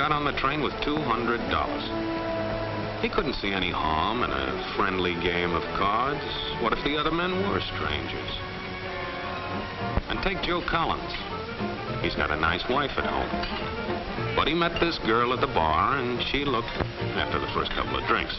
got on the train with $200. He couldn't see any harm in a friendly game of cards. What if the other men were strangers? And take Joe Collins. He's got a nice wife at home. But he met this girl at the bar, and she looked after the first couple of drinks.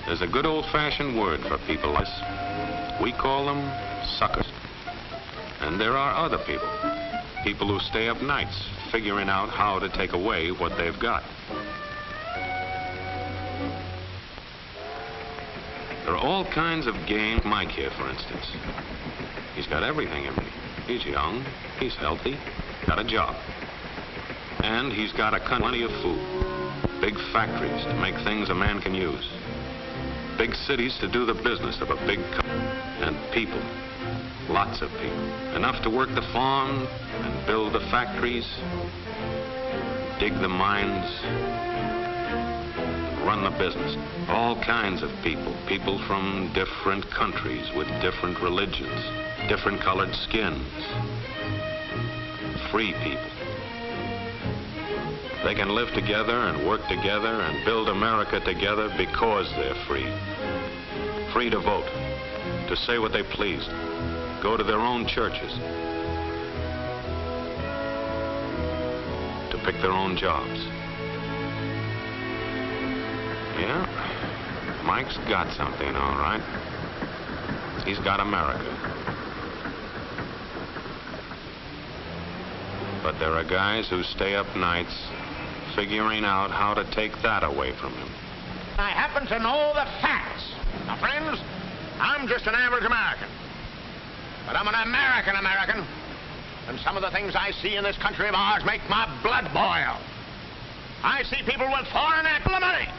There's a good old-fashioned word for people like this. We call them suckers. And there are other people. People who stay up nights figuring out how to take away what they've got. There are all kinds of games. Mike here, for instance. He's got everything in me. He's young, he's healthy, got a job. And he's got plenty of food. Big factories to make things a man can use. Big cities to do the business of a big company. And people, lots of people. Enough to work the farm and build the factories, dig the mines, run the business. All kinds of people. People from different countries with different religions, different colored skins. Free people. They can live together and work together and build America together because they're free. Free to vote, to say what they please, go to their own churches, to pick their own jobs. Yeah, Mike's got something, all right. He's got America. But there are guys who stay up nights figuring out how to take that away from him. I happen to know the facts. Now, friends, I'm just an average American. But I'm an American. And some of the things I see in this country of ours make my blood boil. I see people with foreign money.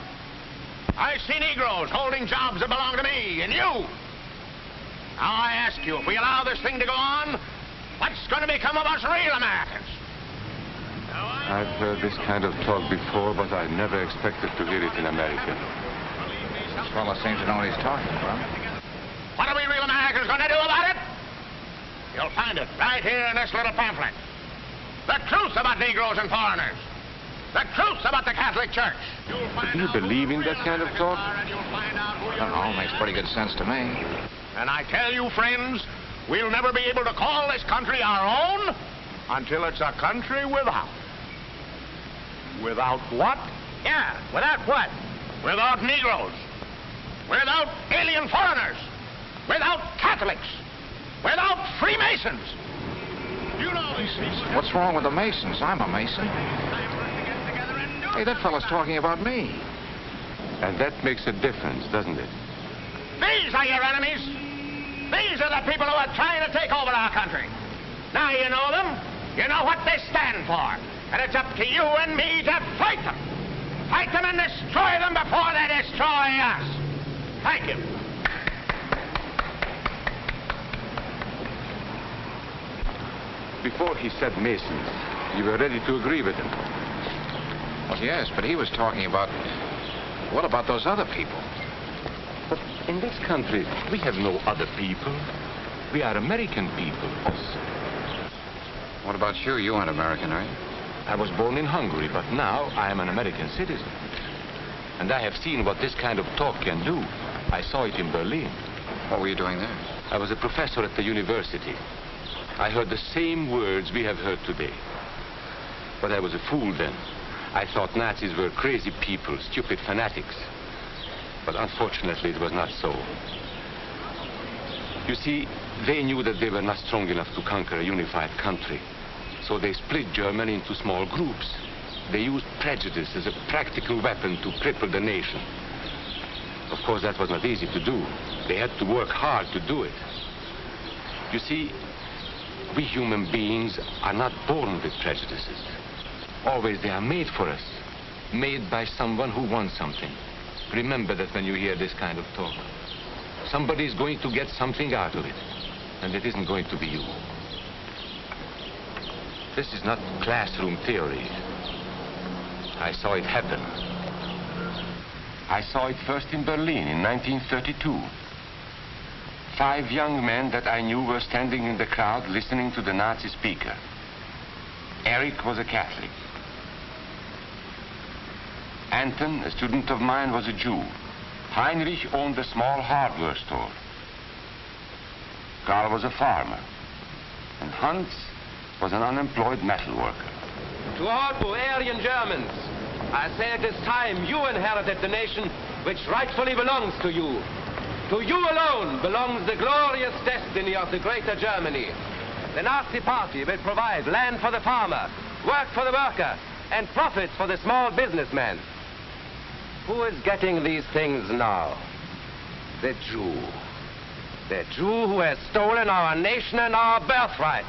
I see Negroes holding jobs that belong to me and you. Now, I ask you, if we allow this thing to go on, what's going to become of us real Americans? I've heard this kind of talk before, but I never expected to hear it in America. This fellow seems to know what he's talking about. What are we real Americans going to do about it? You'll find it right here in this little pamphlet. The truth about Negroes and foreigners. The truth about the Catholic Church. Do you believe in that kind of talk? I don't know, makes pretty good sense to me. And I tell you, friends, we'll never be able to call this country our own until it's a country without. Without what? Yeah, without what? Without Negroes. Without alien foreigners. Without Catholics. Without Freemasons. You know these people. What's wrong with the Masons? I'm a Mason. Hey, that fellow's talking about me. And that makes a difference, doesn't it? These are your enemies. These are the people who are trying to take over our country. Now you know them. You know what they stand for. And it's up to you and me to fight them. Fight them and destroy them before they destroy us. Thank you. Before he said Masons, you were ready to agree with him. Well, yes, but he was talking about... What about those other people? But in this country, we have no other people. We are American people. What about you? You aren't American, are you? I was born in Hungary, but now I am an American citizen. And I have seen what this kind of talk can do. I saw it in Berlin. What were you doing there? I was a professor at the university. I heard the same words we have heard today. But I was a fool then. I thought Nazis were crazy people, stupid fanatics. But unfortunately, it was not so. You see, they knew that they were not strong enough to conquer a unified country. So they split Germany into small groups. They used prejudice as a practical weapon to cripple the nation. Of course, that was not easy to do. They had to work hard to do it. You see, we human beings are not born with prejudices. Always they are made for us. Made by someone who wants something. Remember that when you hear this kind of talk. Somebody's going to get something out of it, and it isn't going to be you. This is not classroom theory. I saw it happen. I saw it first in Berlin in 1932. 5 young men that I knew were standing in the crowd listening to the Nazi speaker. Eric was a Catholic. Anton, a student of mine, was a Jew. Heinrich owned a small hardware store. Karl was a farmer. And Hans was an unemployed metal worker. To all you Aryan Germans, I say it is time you inherited the nation which rightfully belongs to you. To you alone belongs the glorious destiny of the greater Germany. The Nazi Party will provide land for the farmer, work for the worker, and profits for the small businessman. Who is getting these things now? The Jew. The Jew who has stolen our nation and our birthright.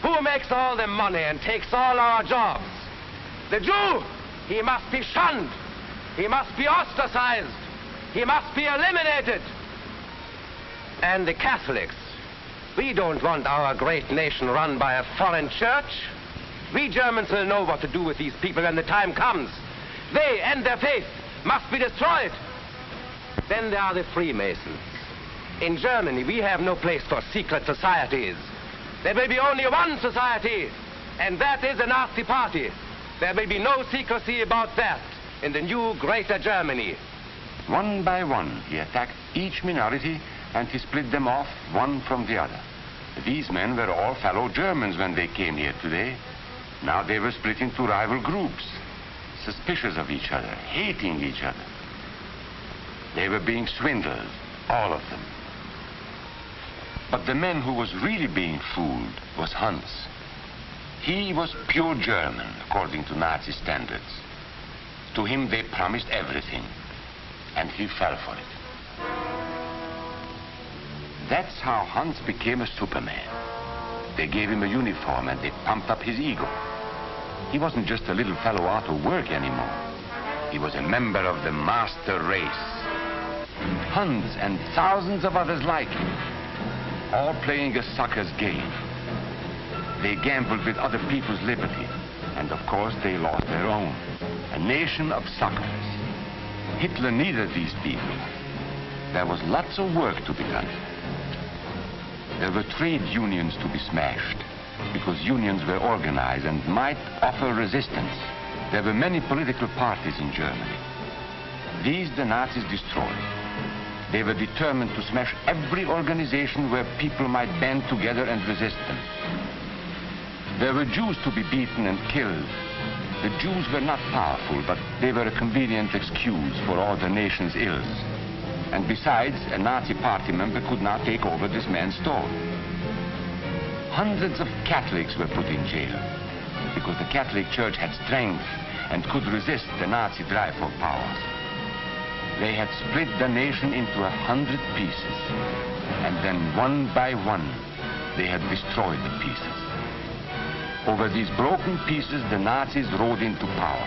Who makes all the money and takes all our jobs? The Jew! He must be shunned. He must be ostracized. He must be eliminated. And the Catholics. We don't want our great nation run by a foreign church. We Germans will know what to do with these people when the time comes. They and their faith must be destroyed. Then there are the Freemasons. In Germany, we have no place for secret societies. There will be only one society, and that is the Nazi Party. There will be no secrecy about that in the new greater Germany. One by one, he attacked each minority and he split them off one from the other. These men were all fellow Germans when they came here today. Now they were split into rival groups, suspicious of each other, hating each other. They were being swindled, all of them. But the man who was really being fooled was Hans. He was pure German, according to Nazi standards. To him they promised everything, and he fell for it. That's how Hans became a Superman. They gave him a uniform and they pumped up his ego. He wasn't just a little fellow out of work anymore. He was a member of the master race. Hans and thousands of others like him, all playing a sucker's game. They gambled with other people's liberty, and of course they lost their own. A nation of suckers. Hitler needed these people. There was lots of work to be done. There were trade unions to be smashed, because unions were organized and might offer resistance. There were many political parties in Germany. These the Nazis destroyed. They were determined to smash every organization where people might band together and resist them. There were Jews to be beaten and killed. The Jews were not powerful, but they were a convenient excuse for all the nation's ills. And besides, a Nazi party member could not take over this man's store. Hundreds of Catholics were put in jail because the Catholic Church had strength and could resist the Nazi drive for power. They had split the nation into 100 pieces, and then one by one, they had destroyed the pieces. Over these broken pieces, the Nazis rode into power.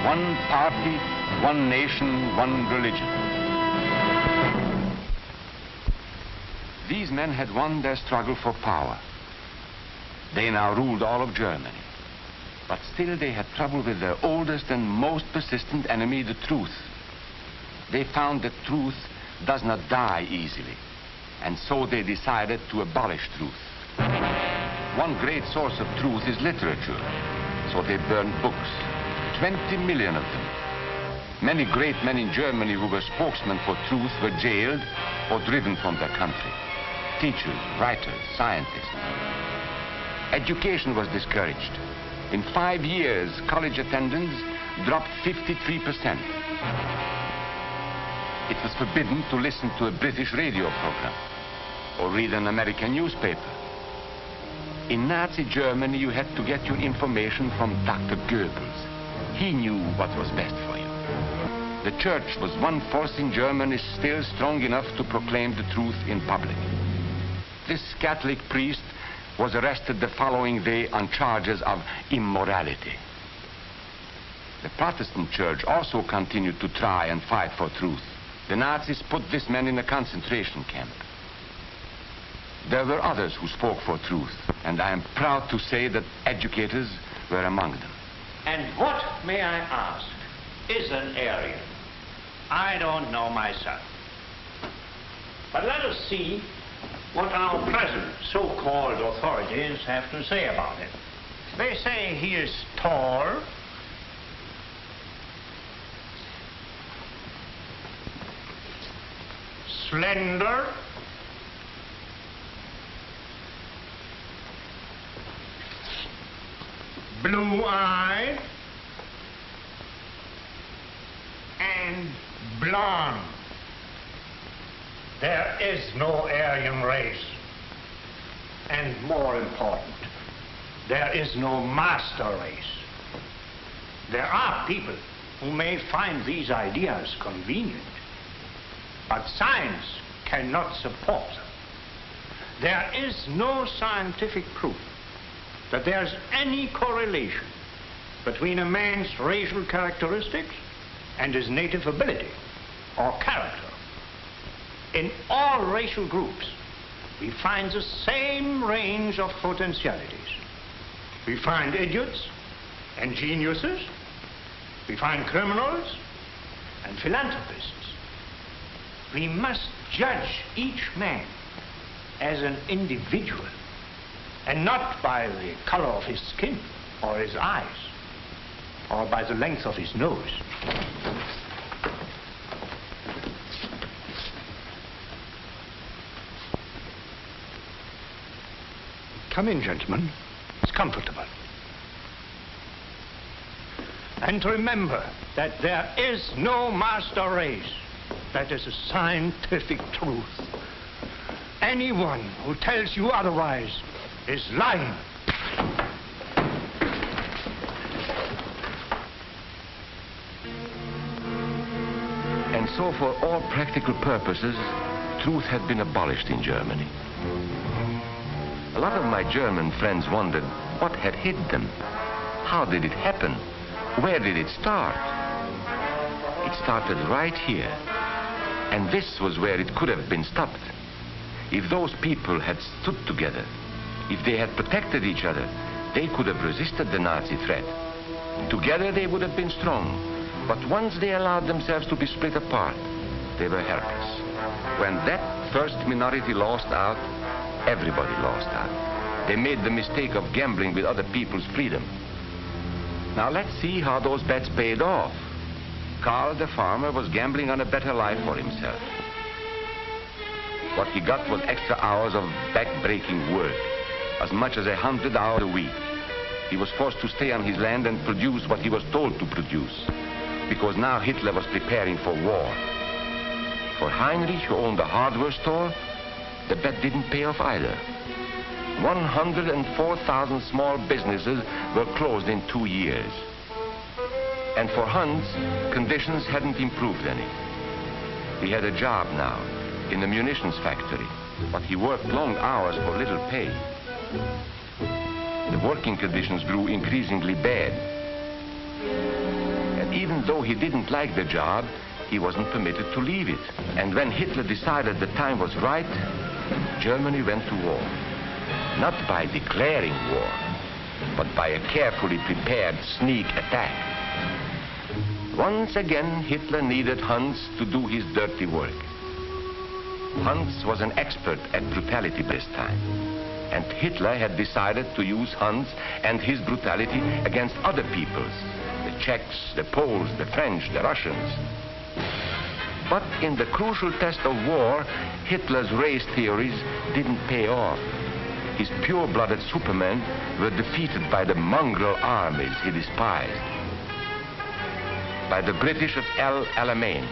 One party, one nation, one religion. These men had won their struggle for power. They now ruled all of Germany. But still they had trouble with their oldest and most persistent enemy, the truth. They found that truth does not die easily, and so they decided to abolish truth. One great source of truth is literature, so they burned books, 20 million of them. Many great men in Germany who were spokesmen for truth were jailed or driven from their country. Teachers, writers, scientists. Education was discouraged. In 5 years, college attendance dropped 53%. It was forbidden to listen to a British radio program or read an American newspaper. In Nazi Germany, you had to get your information from Dr. Goebbels. He knew what was best for you. The church was one force in Germany still strong enough to proclaim the truth in public. This Catholic priest was arrested the following day on charges of immorality. The Protestant church also continued to try and fight for truth. The Nazis put this man in a concentration camp. There were others who spoke for truth, and I am proud to say that educators were among them. And what, may I ask, is an Aryan? I don't know myself. But let us see what our present so-called authorities have to say about it. They say he is tall, slender, blue-eyed, and blonde. There is no Aryan race. And more important, there is no master race. There are people who may find these ideas convenient, but science cannot support them. There is no scientific proof that there's any correlation between a man's racial characteristics and his native ability or character. In all racial groups, we find the same range of potentialities. We find idiots and geniuses. We find criminals and philanthropists. We must judge each man as an individual and not by the color of his skin or his eyes or by the length of his nose. Come in, gentlemen. It's comfortable. And remember that there is no master race. That is a scientific truth. Anyone who tells you otherwise is lying. And so for all practical purposes, truth had been abolished in Germany. A lot of my German friends wondered what had hit them. How did it happen? Where did it start? It started right here. And this was where it could have been stopped. If those people had stood together, if they had protected each other, they could have resisted the Nazi threat. Together they would have been strong. But once they allowed themselves to be split apart, they were helpless. When that first minority lost out, everybody lost out. They made the mistake of gambling with other people's freedom. Now let's see how those bets paid off. Karl the farmer was gambling on a better life for himself. What he got was extra hours of back-breaking work, as much as 100 hours a week. He was forced to stay on his land and produce what he was told to produce, because now Hitler was preparing for war. For Heinrich, who owned a hardware store, the bet didn't pay off either. 104,000 small businesses were closed in 2 years. And for Hans, conditions hadn't improved any. He had a job now in the munitions factory, but he worked long hours for little pay. The working conditions grew increasingly bad. And even though he didn't like the job, he wasn't permitted to leave it. And when Hitler decided the time was right, Germany went to war. Not by declaring war, but by a carefully prepared sneak attack. Once again, Hitler needed Hans to do his dirty work. Hans was an expert at brutality this time, and Hitler had decided to use Hans and his brutality against other peoples, the Czechs, the Poles, the French, the Russians. But in the crucial test of war, Hitler's race theories didn't pay off. His pure-blooded supermen were defeated by the mongrel armies he despised. By the British of El Alamein.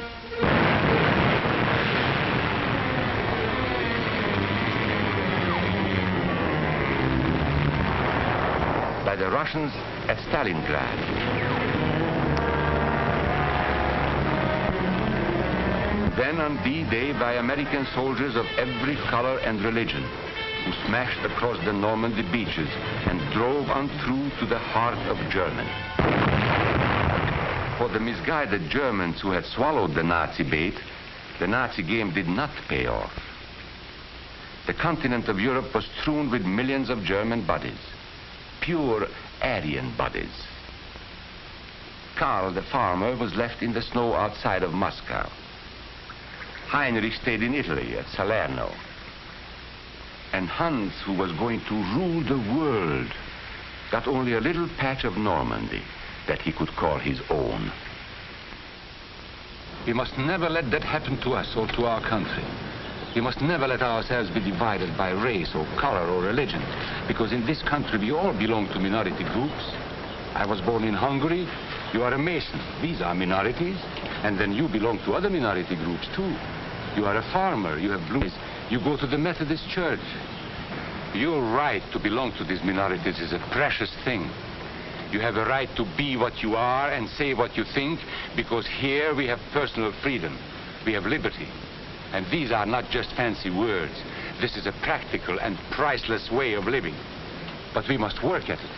By the Russians at Stalingrad. Then on D-Day by American soldiers of every color and religion, who smashed across the Normandy beaches and drove on through to the heart of Germany. For the misguided Germans who had swallowed the Nazi bait, the Nazi game did not pay off. The continent of Europe was strewn with millions of German bodies, pure Aryan bodies. Karl, the farmer, was left in the snow outside of Moscow. Heinrich stayed in Italy at Salerno. And Hans, who was going to rule the world, got only a little patch of Normandy that he could call his own. We must never let that happen to us or to our country. We must never let ourselves be divided by race or color or religion, because in this country we all belong to minority groups. I was born in Hungary. You are a Mason. These are minorities. And then you belong to other minority groups too. You are a farmer. You have blue eyes. You go to the Methodist Church. Your right to belong to these minorities is a precious thing. You have a right to be what you are and say what you think, because here we have personal freedom. We have liberty. And these are not just fancy words. This is a practical and priceless way of living. But we must work at it.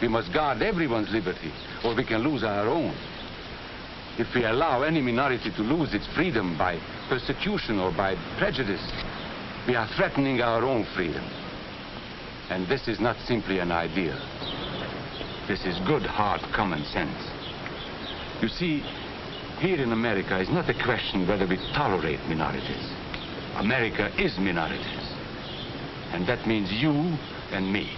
We must guard everyone's liberty, or we can lose our own. If we allow any minority to lose its freedom by persecution or by prejudice, we are threatening our own freedom. And this is not simply an idea. This is good, hard common sense. You see, here in America is not a question whether we tolerate minorities. America is minorities. And that means you and me.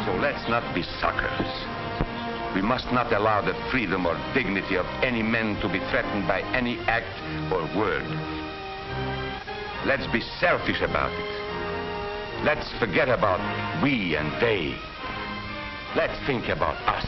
So let's not be suckers. We must not allow the freedom or dignity of any man to be threatened by any act or word. Let's be selfish about it. Let's forget about we and they. Let's think about us.